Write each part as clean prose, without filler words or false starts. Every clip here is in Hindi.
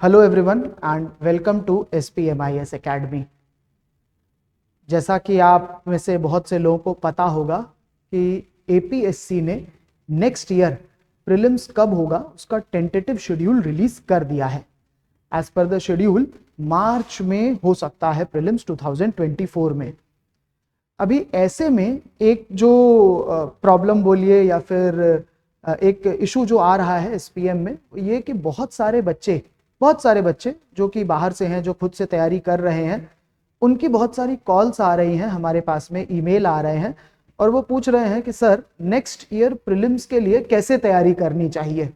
Hello everyone and welcome to SPMIS academy. जैसा कि आप में से बहुत से लोगों को पता होगा कि APSC ने नेक्स्ट ईयर प्रीलिम्स कब होगा उसका टेंटेटिव शेड्यूल रिलीज कर दिया है। एज पर द शेड्यूल मार्च में हो सकता है प्रीलिम्स 2024 में। अभी ऐसे में एक जो प्रॉब्लम बोलिए या फिर एक इशू जो आ रहा है SPM में, ये कि बहुत सारे बच्चे जो कि बाहर से हैं, जो खुद से तैयारी कर रहे हैं, उनकी बहुत सारी कॉल्स आ रही हैं, हमारे पास में ईमेल आ रहे हैं और वो पूछ रहे हैं कि सर नेक्स्ट ईयर प्रीलिम्स के लिए कैसे तैयारी करनी चाहिए।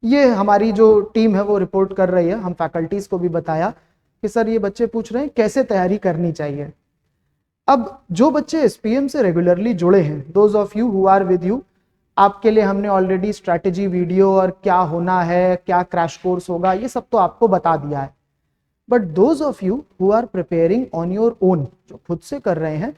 ये हमारी जो टीम है वो रिपोर्ट कर रही है। हम फैकल्टीज को भी बताया कि सर ये बच्चे पूछ रहे हैं कैसे तैयारी करनी चाहिए। अब जो बच्चे SPM से रेगुलरली जुड़े हैं, those of you who are with you, आपके लिए हमने ऑलरेडी स्ट्रैटेजी वीडियो और क्या होना है, क्या क्रैश कोर्स होगा, ये सब तो आपको बता दिया है। But those of you who are preparing on your own, जो खुद से कर रहे हैं,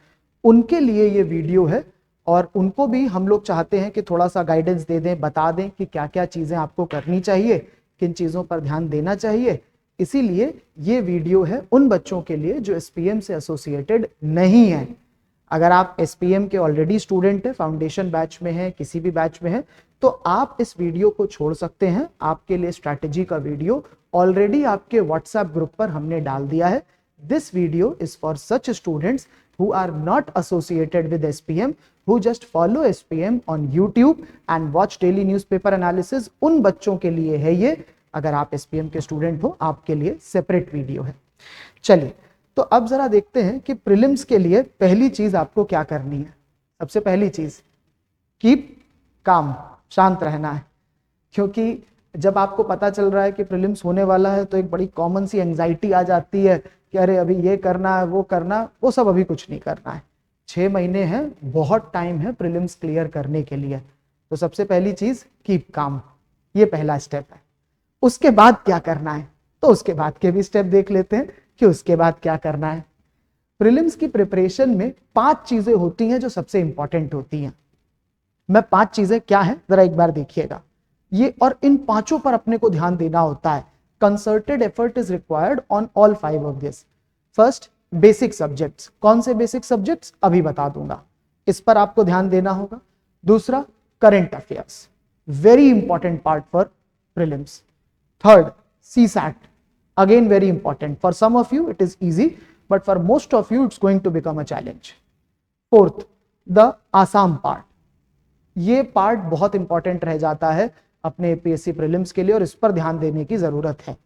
उनके लिए ये वीडियो है और उनको भी हम लोग चाहते हैं कि थोड़ा सा गाइडेंस दे दें, बता दें कि क्या क्या चीजें आपको करनी चाहिए, किन चीजों पर ध्यान देना चाहिए। इसीलिए ये वीडियो है उन बच्चों के लिए जो SPM से एसोसिएटेड नहीं है। अगर आप SPM के ऑलरेडी स्टूडेंट है, फाउंडेशन बैच में है, किसी भी बैच में है, तो आप इस वीडियो को छोड़ सकते हैं। आपके लिए स्ट्रैटेजी का वीडियो ऑलरेडी आपके व्हाट्सएप ग्रुप पर हमने डाल दिया है। This video is for such students who are not associated with SPM, who just follow SPM on YouTube and watch daily newspaper analysis। उन बच्चों के लिए है ये। अगर आप SPM के स्टूडेंट हो, आपके लिए सेपरेट वीडियो है। चलिए, तो अब जरा देखते हैं कि प्रीलिम्स के लिए पहली चीज आपको क्या करनी है। सबसे पहली चीज, कीप काम, शांत रहना है। क्योंकि जब आपको पता चल रहा है कि प्रीलिम्स होने वाला है तो एक बड़ी कॉमन सी एंजाइटी आ जाती है कि अरे अभी ये करना है, वो करना, वो सब अभी कुछ नहीं करना है। 6 महीने हैं, बहुत टाइम है प्रीलिम्स क्लियर करने के लिए। तो सबसे पहली चीज कीप काम, ये पहला स्टेप है। उसके बाद क्या करना है, तो उसके बाद के भी स्टेप देख लेते हैं कि उसके बाद क्या करना है। प्रीलिम्स की प्रिपरेशन में 5 चीजें होती हैं जो सबसे इंपॉर्टेंट होती हैं। मैं 5 चीजें क्या है जरा एक बार देखिएगा ये, और इन 5 पर अपने को ध्यान देना होता है। Concerted effort is required on all 5 of this. First, basic subjects. कौन से बेसिक सब्जेक्ट्स अभी बता दूंगा, इस पर आपको ध्यान देना होगा। दूसरा, current affairs, very important part for prelims. Third, CSAT, again very important. For some of you it is easy, but for most of you it's going to become a challenge. Fourth, the Assam part. ये पार्ट बहुत इंपॉर्टेंट रह जाता है अपने APSC प्रीलिम्स के लिए और इस पर ध्यान देने की जरूरत है।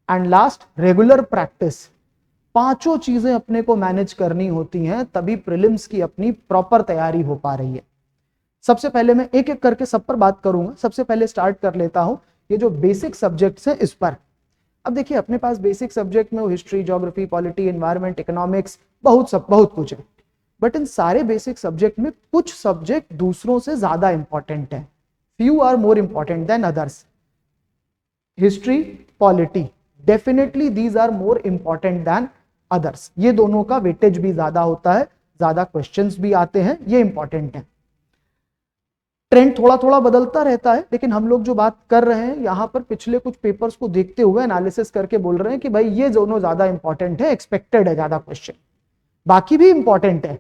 And last, regular practice. 5 चीजें अपने को मैनेज करनी होती हैं, तभी प्रीलिम्स की अपनी प्रॉपर तैयारी हो पा रही है। सबसे पहले मैं एक एक करके सब पर बात करूंगा। सबसे पहले स्टार्ट कर लेता हूं ये जो बेसिक सब्जेक्ट्स हैं इस पर। अब देखिए, अपने पास बेसिक सब्जेक्ट में history, geography, polity, environment, economics, बहुत कुछ है। बट इन सारे बेसिक सब्जेक्ट में कुछ सब्जेक्ट दूसरों से ज्यादा इंपॉर्टेंट है। Few are more important than others. History, polity, definitely these are more important than others. ये दोनों का वेटेज भी ज्यादा होता है, ज्यादा क्वेश्चंस भी आते हैं, ये इंपॉर्टेंट है। ट्रेंड थोड़ा थोड़ा बदलता रहता है, लेकिन हम लोग जो बात कर रहे हैं यहां पर पिछले कुछ पेपर्स को देखते हुए एनालिसिस करके बोल रहे हैं कि भाई ये दोनों ज्यादा इंपॉर्टेंट है, एक्सपेक्टेड है ज्यादा क्वेश्चन। बाकी भी इंपॉर्टेंट है।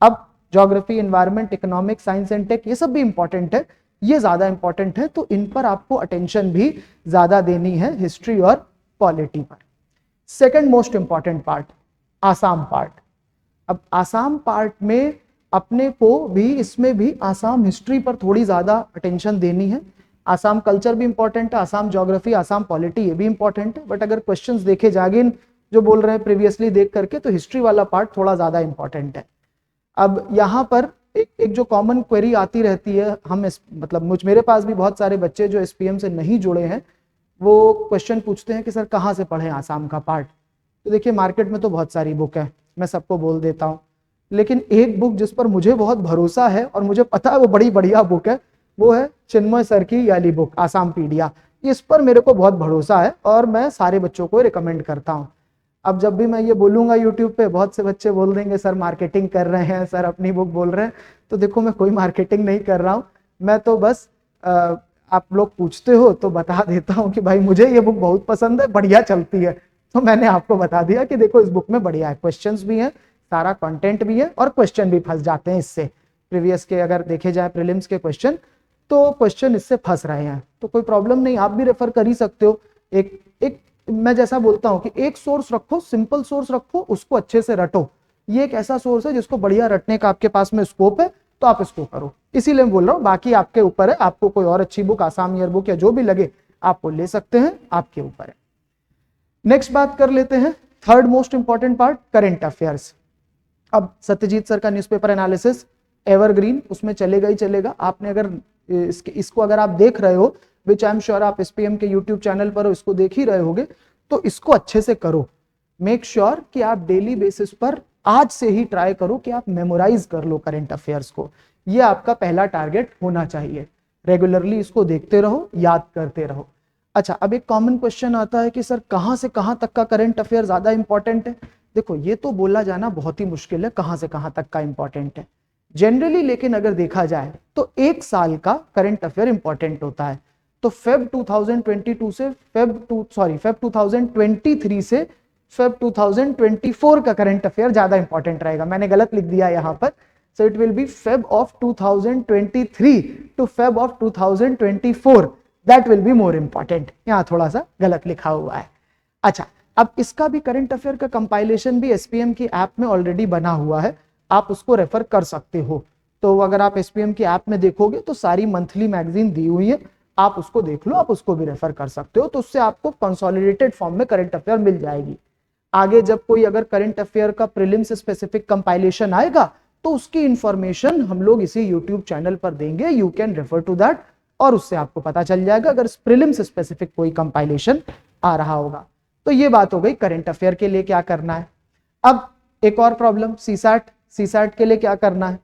अब geography, environment, economics, science and tech, ये सब भी इंपॉर्टेंट है, ये ज्यादा इंपॉर्टेंट है, तो इन पर आपको अटेंशन भी ज्यादा देनी है, हिस्ट्री और पॉलिटी पर। Second most important part, Assam part. अब आसाम पार्ट में अपने को भी, इसमें भी आसाम हिस्ट्री पर थोड़ी ज्यादा अटेंशन देनी है। आसाम कल्चर भी इंपॉर्टेंट है, आसाम ज्योग्राफी, आसाम पॉलिटी, ये भी इंपॉर्टेंट है। बट अगर क्वेश्चंस देखे जागे जो बोल रहे हैं प्रीवियसली देख करके, तो हिस्ट्री वाला पार्ट थोड़ा ज्यादा इंपॉर्टेंट है। अब यहाँ पर एक जो कॉमन क्वेरी आती रहती है, मेरे पास भी बहुत सारे बच्चे जो SPM से नहीं जुड़े हैं, वो क्वेश्चन पूछते हैं कि सर कहाँ से पढ़ें आसाम का पार्ट। तो देखिए, मार्केट में तो बहुत सारी बुक है, मैं सबको बोल देता हूँ, लेकिन एक बुक जिस पर मुझे बहुत भरोसा है और मुझे पता है वो बड़ी बढ़िया बुक है, वो है चिन्मय सर की वाली बुक, आसाम पीडिया। इस पर मेरे को बहुत भरोसा है और मैं सारे बच्चों को रिकमेंड करता हूँ। अब जब भी मैं ये बोलूंगा यूट्यूब पे, बहुत से बच्चे बोल देंगे सर मार्केटिंग कर रहे हैं, सर अपनी बुक बोल रहे हैं। तो देखो, मैं कोई मार्केटिंग नहीं कर रहा हूँ, मैं तो बस आप लोग पूछते हो तो बता देता हूं कि भाई मुझे ये बुक बहुत पसंद है, बढ़िया चलती है, तो मैंने आपको बता दिया कि देखो इस बुक में बढ़िया है, क्वेश्चंस भी हैं, सारा कंटेंट भी है और क्वेश्चन भी फंस जाते हैं इससे। प्रीवियस के अगर देखे जाए प्रीलिम्स के क्वेश्चन, तो क्वेश्चन इससे फंस रहे हैं, तो कोई प्रॉब्लम नहीं, आप भी रेफर कर ही सकते हो। एक एक मैं जैसा बोलता हूं कि एक सोर्स रखो, सिंपल सोर्स रखो, उसको अच्छे से रटो। ये एक ऐसा सोर्स है जिसको बढ़िया रटने का आपके पास में स्कोप है, तो आप इसको करो, इसीलिए मैं बोल रहा हूं। बाकी आपके ऊपर है, आपको कोई और अच्छी बुक, आसाम ईयर बुक या जो भी लगे आपको ले सकते हैं, आपके ऊपर है। नेक्स्ट बात कर लेते हैं, third most important part, current affairs. अब सत्यजीत सर का न्यूज़पेपर एनालिसिस एवरग्रीन, उसमें चलेगा ही चलेगा। आपने अगर इसको अगर आप देख रहे हो, विच आई एम श्योर आप एसपीएम के यूट्यूब चैनल पर इसको देख ही रहे होगे, तो इसको अच्छे से करो। मेक श्योर कि आप डेली बेसिस पर आज से ही ट्राई करो कि आप मेमोराइज कर लो करंट अफेयर्स को। ये आपका पहला टारगेट होना चाहिए। रेगुलरली इसको देखते रहो, याद करते रहो। अच्छा, अब एक कॉमन क्वेश्चन आता है कि सर कहां से कहां तक का करंट अफेयर ज्यादा इंपॉर्टेंट है। देखो ये तो बोला जाना बहुत ही मुश्किल है कहां से कहां तक का इंपॉर्टेंट है जनरली, लेकिन अगर देखा जाए तो एक साल का करंट अफेयर इंपॉर्टेंट होता है। तो फेब 2022 से फेब 2023 से फेब 2024 का करंट अफेयर ज्यादा इंपॉर्टेंट रहेगा। मैंने गलत लिख दिया यहां पर, so it will be Feb of 2023 to Feb of 2024, that will be more important. यहां थोड़ा सा गलत लिखा हुआ है। अच्छा, अब इसका भी करंट अफेयर का कंपाइलेशन भी एसपीएम की ऐप में ऑलरेडी बना हुआ है, आप उसको रेफर कर सकते हो। तो अगर आप एसपीएम की ऐप में देखोगे तो सारी मंथली मैगजीन दी हुई है, आप उसको देख लो, आप उसको भी रेफर कर सकते हो। तो उससे आपको कंसोलिडेटेड फॉर्म में करंट अफेयर मिल जाएगी। आगे जब कोई अगर करंट अफेयर का प्रीलिम्स स्पेसिफिक कंपाइलेशन आएगा तो उसकी इंफॉर्मेशन हम लोग इसी यूट्यूब चैनल पर देंगे, you can refer to that, और उससे आपको पता चल जाएगा अगर प्रीलिम्स स्पेसिफिक कोई कंपाइलेशन आ रहा होगा। तो ये बात हो गई करंट अफेयर के लिए क्या करना है। अब एक और प्रॉब्लम, सीसैट के लिए क्या करना है।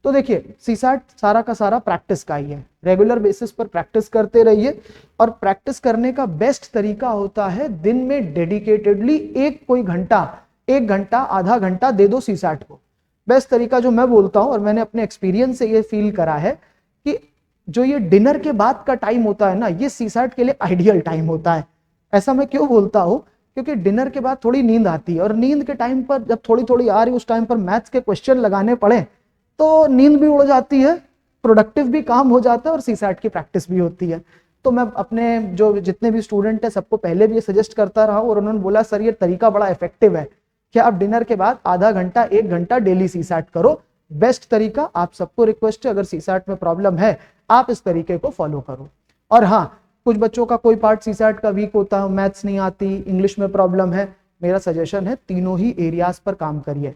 तो देखिए सीसैट सारा का सारा प्रैक्टिस का ही है, रेगुलर बेसिस पर प्रैक्टिस करते रहिए। और प्रैक्टिस करने का बेस्ट तरीका होता है दिन में डेडिकेटेडली एक घंटा आधा घंटा दे दो सीसैट को। बेस्ट तरीका जो मैं बोलता हूं, और मैंने अपने एक्सपीरियंस से ये फील करा है कि जो ये डिनर के बाद का टाइम होता है ना, ये सीसैट के लिए आइडियल टाइम होता है। ऐसा मैं क्यों बोलता हूं, क्योंकि डिनर के बाद थोड़ी नींद आती है, और नींद के टाइम पर जब थोड़ी थोड़ी आ रही उस टाइम पर मैथ्स के क्वेश्चन लगाने पड़े तो नींद भी उड़ जाती है, प्रोडक्टिव भी काम हो जाता है और सीसैट की प्रैक्टिस भी होती है। तो मैं अपने जो जितने भी स्टूडेंट है सबको पहले भी ये सजेस्ट करता रहा, और उन्होंने बोला सर ये तरीका बड़ा इफेक्टिव है कि आप डिनर के बाद आधा घंटा एक घंटा डेली सीसैट करो। बेस्ट तरीका, आप सबको रिक्वेस्ट है, अगर सीसैट में प्रॉब्लम है आप इस तरीके को फॉलो करो। और हाँ, कुछ बच्चों का कोई पार्ट सीसैट का वीक होता है, मैथ्स नहीं आती, इंग्लिश में प्रॉब्लम है, मेरा सजेशन है तीनों ही एरियाज पर काम करिए।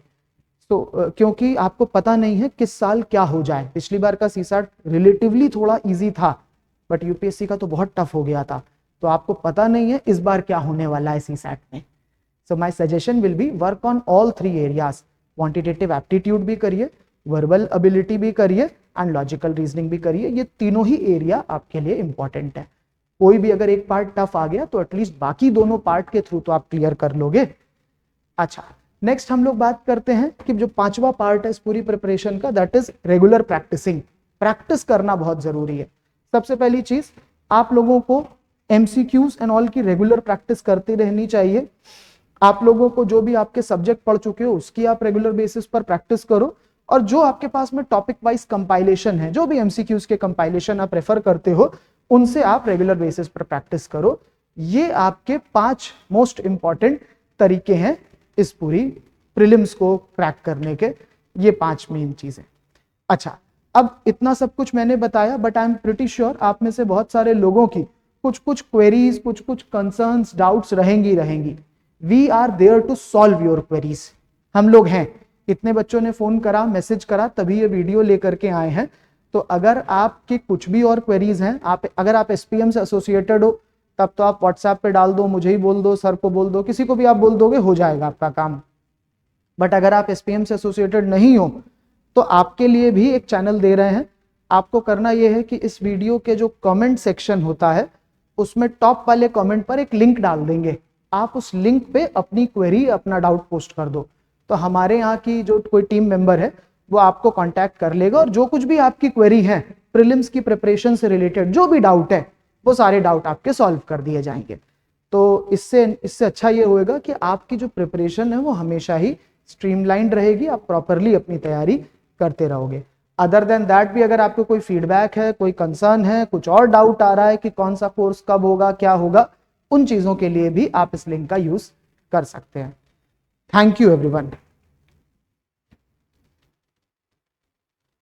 तो क्योंकि आपको पता नहीं है किस साल क्या हो जाए। पिछली बार का सीसैट रिलेटिवली थोड़ा इजी था, बट यूपीएससी का तो बहुत टफ हो गया था, तो आपको पता नहीं है इस बार क्या होने वाला है सीसैट में। So my suggestion will be work on all three areas, quantitative aptitude भी करिए, वर्बल एबिलिटी भी करिए एंड लॉजिकल रीजनिंग भी करिए। ये तीनों ही एरिया आपके लिए इंपॉर्टेंट है। कोई भी अगर एक पार्ट टफ आ गया तो एटलीस्ट बाकी दोनों पार्ट के थ्रू तो आप क्लियर कर लोगे। अच्छा, नेक्स्ट हम लोग बात करते हैं कि जो पांचवा पार्ट है इस पूरी प्रिपरेशन का, that is regular practicing. Practice करना बहुत जरूरी है। सबसे पहली चीज, आप लोगों को एमसीक्यूज एंड ऑल की रेगुलर प्रैक्टिस करती रहनी चाहिए। आप लोगों को जो भी आपके सब्जेक्ट पढ़ चुके हो उसकी आप रेगुलर बेसिस पर प्रैक्टिस करो, और जो आपके पास में टॉपिक वाइज कंपाइलेशन है, जो भी एमसीक्यूज के कंपाइलेशन आप रेफर करते हो उनसे आप रेगुलर बेसिस पर प्रैक्टिस करो। ये आपके 5 मोस्ट इंपॉर्टेंट तरीके हैं इस पूरी प्रीलिम्स को क्रैक करने के, ये 5 मेन चीजें। अच्छा, अब इतना सब कुछ मैंने बताया, but I am pretty sure आप में से बहुत सारे लोगों की कुछ क्वेरीज, कुछ कंसर्न्स, डाउट्स रहेंगी। We are there to solve your queries. हम लोग हैं, इतने बच्चों ने फोन करा, मैसेज करा, तभी ये वीडियो लेकर के आए हैं। तो अगर आपकी कुछ भी और क्वेरीज हैं, अगर आप एसपीएम से एसोसिएटेड हो तब तो आप व्हाट्सएप पे डाल दो, मुझे ही बोल दो, सर को बोल दो, किसी को भी आप बोल दोगे, हो जाएगा आपका काम। बट अगर आप एसपीएम से एसोसिएटेड नहीं हो तो आपके लिए भी एक चैनल दे रहे हैं। आपको करना यह है कि इस वीडियो के जो कमेंट सेक्शन होता है उसमें टॉप वाले कमेंट पर एक लिंक डाल देंगे, आप उस लिंक पे अपनी क्वेरी, अपना डाउट पोस्ट कर दो। तो हमारे यहाँ की जो कोई टीम मेंबर है वो आपको कांटेक्ट कर लेगा और जो कुछ भी आपकी क्वेरी है प्रीलिम्स की प्रिपरेशन से रिलेटेड, जो भी डाउट है वो सारे डाउट आपके सॉल्व कर दिए जाएंगे। तो इससे अच्छा ये होएगा कि आपकी जो प्रिपरेशन है वो हमेशा ही स्ट्रीमलाइंड रहेगी, आप प्रॉपरली अपनी तैयारी करते रहोगे। अदर देन दैट भी अगर आपको कोई फीडबैक है, कोई कंसर्न है, कुछ और डाउट आ रहा है कि कौन सा कोर्स कब होगा, क्या होगा, उन चीजों के लिए भी आप इस लिंक का यूज कर सकते हैं। Thank you everyone.